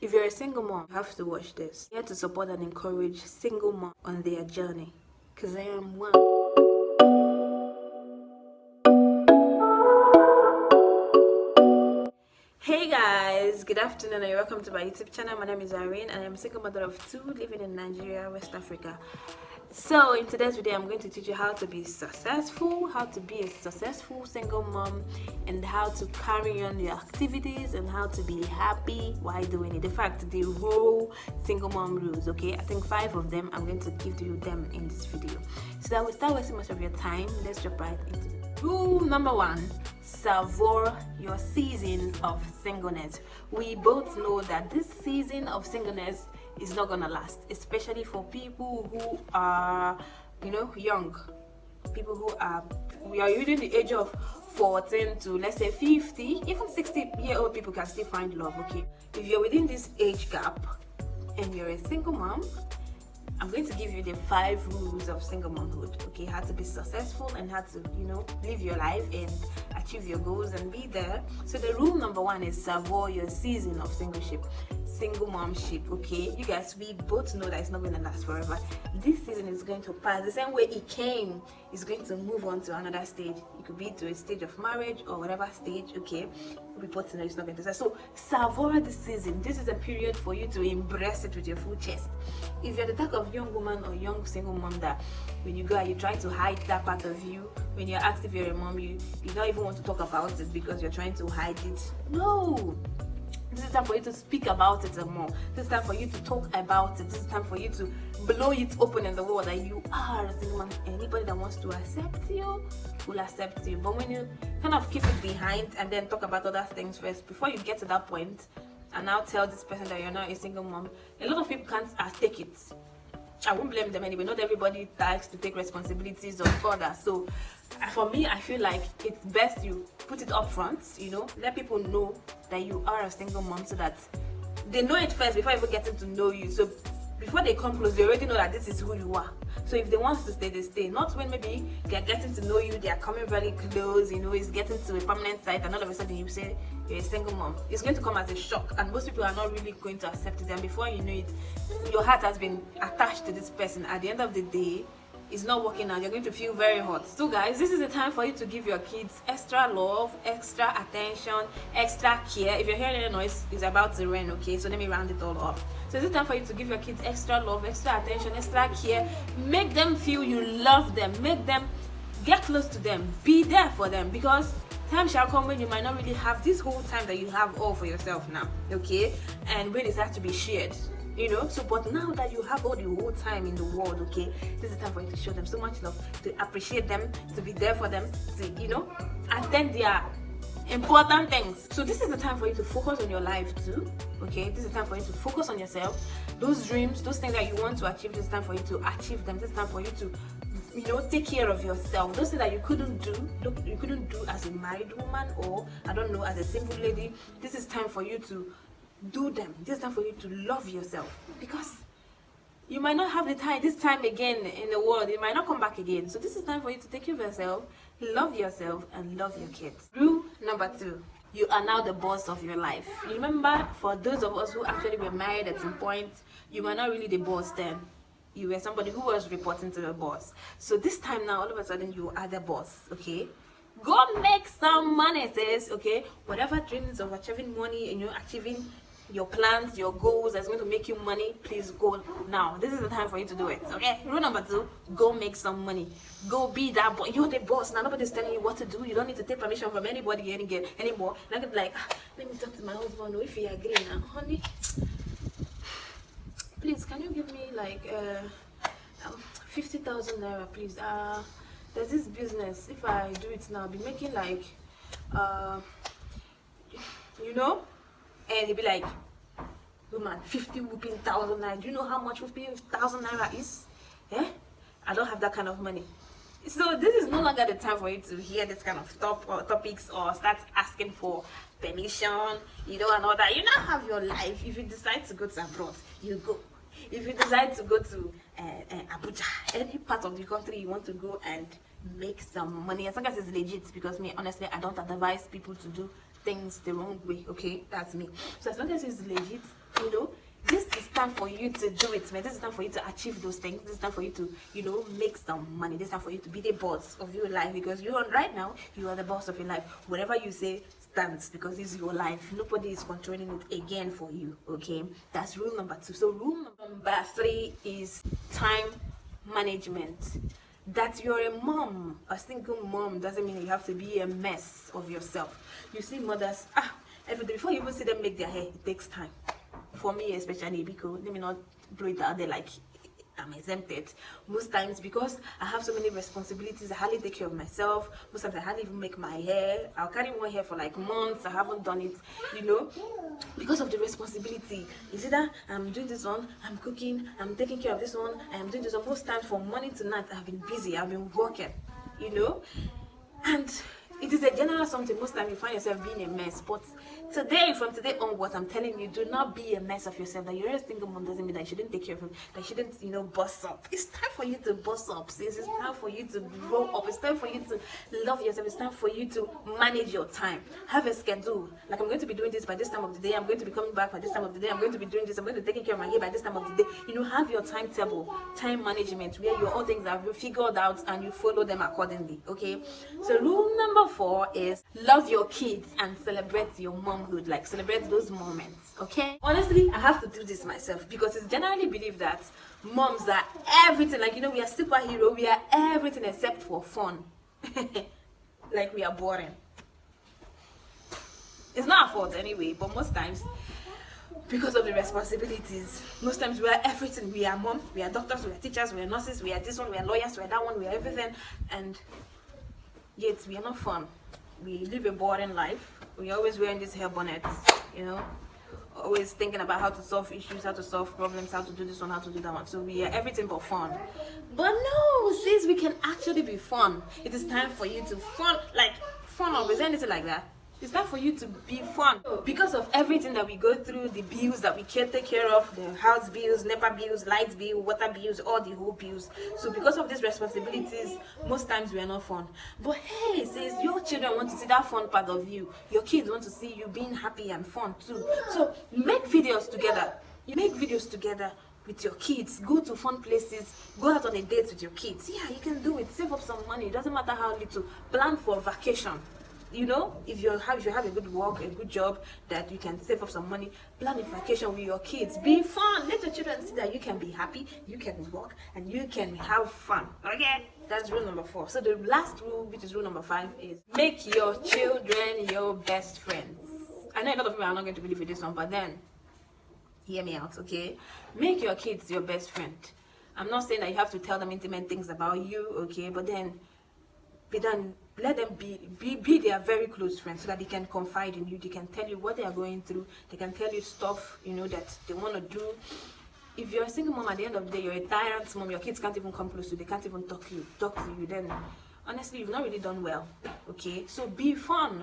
If you're a single mom, you have to watch this. Here to support and encourage single mom on their journey. Because I am one. Hey guys, good afternoon and welcome to my YouTube channel. My name is Irene and I'm a single mother of 2 living in Nigeria, West Africa. So in today's video, I'm going to teach you how to be successful, how to be a successful single mom, and how to carry on your activities and how to be happy while doing it. In fact, the whole single mom rules, okay? I think 5 of them, I'm going to give you them in this video. So that we start wasting much of your time, let's jump right into it. Rule number 1. Savor your season of singleness. We both know that this season of singleness is not gonna last, especially for people who are, young. People who are, we are within the age of 14 to let's say 50, even 60-year-old people can still find love, okay? If you're within this age gap and you're a single mom, I'm going to give you the 5 rules of single momhood, okay? How to be successful and how to, live your life and achieve your goals and be there. So the rule number 1 is savor your season of single momship, okay? You guys, we both know that it's not going to last forever. This season is going to pass. The same way it came is going to move on to another stage. It could be to a stage of marriage or whatever stage, okay? We both know it's not going to last. So savor the season. This is a period for you to embrace it with your full chest. If you're the type of young woman or young single mom that when you go out, you try to hide that part of you. When you're asked if you're a mom, you don't even want to talk about it because you're trying to hide it. No! This is time for you to speak about it more. This is time for you to talk about it. This is time for you to blow it open in the world that you are a single mom. Anybody that wants to accept you will accept you. But when you kind of keep it behind and then talk about other things first, before you get to that point and now tell this person that you're not a single mom, a lot of people can't take it. I won't blame them anyway. Not everybody likes to take responsibilities of others. So for me, I feel like it's best you put it up front, let people know that you are a single mom so that they know it first before even getting to know you. So before they come close, they already know that this is who you are. So if they want to stay, they stay. Not when maybe they're getting to know you, they're coming very close, it's getting to a permanent site, and all of a sudden you say you're a single mom. It's going to come as a shock, and most people are not really going to accept it. And before you know it, your heart has been attached to this person. At the end of the day, it's not working out. You're going to feel very hot. So guys, this is the time for you to give your kids extra love, extra attention, extra care. If you're hearing a noise, it's about to rain, okay? So let me round it all up. So it's time for you to give your kids extra love, extra attention, extra care. Make them feel you love them. Make them get close to them. Be there for them, because time shall come when you might not really have this whole time that you have all for yourself now, okay? And when it has to be shared. So but now that you have all the whole time in the world, okay, this is the time for you to show them so much love, to appreciate them, to be there for them, to attend their important things. So this is the time for you to focus on your life too, okay? This is the time for you to focus on yourself. Those dreams, those things that you want to achieve, this is time for you to achieve them. This is time for you to take care of yourself. Those things that you couldn't do as a married woman, or I don't know, as a single lady, this is time for you to do them. This is time for you to love yourself, because you might not have the time this time again in the world. It might not come back again. So this is time for you to take care of yourself, love yourself, and love your kids. Rule number 2. You are now the boss of your life. You remember, for those of us who actually were married at some point, you were not really the boss then. You were somebody who was reporting to the boss. So this time now, all of a sudden, you are the boss, okay? Go make some money, sis, okay? Whatever dreams of achieving money and achieving your plans, your goals that's going to make you money, please go now. This is the time for you to do it, okay? Rule number 2, go make some money. Go be that boss. You're the boss now. Nobody's telling you what to do. You don't need to take permission from anybody anymore. Not gonna be like, let me talk to my husband, if he agree now. Honey, please, can you give me like 50,000 naira, please? There's this business. If I do it now, I'll be making like and he'll be like, woman, 50 whooping thousand naira. Do you know how much 50,000 naira is? Yeah, I don't have that kind of money. So this is no longer the time for you to hear this kind of topics or start asking for permission, and all that. You now have your life. If you decide to go to abroad, you go. If you decide to go to Abuja, any part of the country you want to go and make some money, as long as it's legit, because me, honestly, I don't advise people to do things the wrong way, okay? That's me. So as long as it's legit You know, this is time for you to do it, man. This is time for you to achieve those things. This is time for you to, you know, make some money. This is time for you to be the boss of your life, because you are right now, you are the boss of your life. Whatever you say stands, because it's your life. Nobody is controlling it again for you. Okay, that's rule number 2. So rule number 3 is time management. That you're a mom, a single mom, doesn't mean you have to be a mess of yourself. You see mothers, every day before you even see them make their hair, it takes time. For me especially, because let me not blow it out there like I'm exempted. Most times, because I have so many responsibilities, I hardly take care of myself. Most times I hardly even make my hair. I'll carry one hair for like months. I haven't done it, you know, because of the responsibility. Is it that I'm doing this one, I'm cooking, I'm taking care of this one, I'm doing this one. Most times from morning to night, I've been busy, I've been working, you know, and it is a general something. Most times you find yourself being a mess, but today, from today onwards, I'm telling you, do not be a mess of yourself. That you're a single mom doesn't mean that you shouldn't take care of him, that you shouldn't, you know, boss up. It's time for you to boss up, sis. It's time for you to grow up. It's time for you to love yourself. It's time for you to manage your time. Have a schedule. Like, I'm going to be doing this by this time of the day. I'm going to be coming back by this time of the day. I'm going to be doing this. I'm going to be taking care of my hair by this time of the day. You know, have your timetable, time management, where your own things are figured out and you follow them accordingly. Okay. So rule number 4 is love your kids and celebrate your momhood. Like, celebrate those moments. Okay, honestly, I have to do this myself, because it's generally believed that moms are everything. Like, you know, we are superhero, we are everything except for fun. Like, we are boring. It's not our fault anyway, but most times, because of the responsibilities, most times we are everything. We are mom, we are doctors, we are teachers, we are nurses, we are this one, we are lawyers, we are that one, we are everything, and yet we are not fun. We live a boring life. We always wearing these hair bonnets, you know, always thinking about how to solve issues, how to solve problems, how to do this one, how to do that one. So we are everything but fun. But no, sis, we can actually be fun. It is time for you to fun, like fun up. Is there anything like that? It's time for you to be fun. Because of everything that we go through, the bills that we can't take care of, the house bills, NEPA bills, light bill, water bills, all the whole bills. So because of these responsibilities, most times we are not fun. But hey, sis, your children want to see that fun part of you. Your kids want to see you being happy and fun too. So make videos together. You make videos together with your kids. Go to fun places. Go out on a date with your kids. Yeah, you can do it. Save up some money. It doesn't matter how little. Plan for vacation. You know, if you have a good work, a good job, that you can save up some money, plan a vacation with your kids. Be fun. Let your children see that you can be happy, you can work, and you can have fun. Okay, that's rule number 4. So the last rule, which is rule number 5, is make your children your best friends. I know a lot of people are not going to believe in this one, but then hear me out. Okay, make your kids your best friend. I'm not saying that you have to tell them intimate things about you, okay, but then let them be their very close friends, so that they can confide in you. They can tell you what they are going through. They can tell you stuff, you know, that they want to do. If you're a single mom, at the end of the day, you're a tyrant mom, your kids can't even come close to you, they can't even talk to you, then honestly, you've not really done well. Okay, so be fun,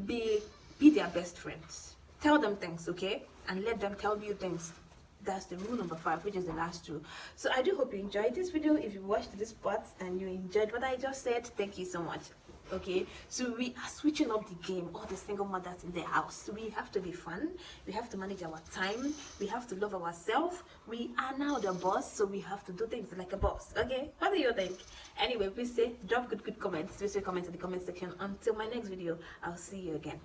be their best friends. Tell them things, okay, and let them tell you things. That's the rule number 5, which is the last rule. So I do hope you enjoyed this video. If you watched this part and you enjoyed what I just said, thank you so much. Okay, so we are switching up the game. All the single mothers in the house, we have to be fun, we have to manage our time, we have to love ourselves. We are now the boss, so we have to do things like a boss. Okay, what do you think? Anyway, please drop good comments. Please comment in the comment section. Until my next video, I'll see you again.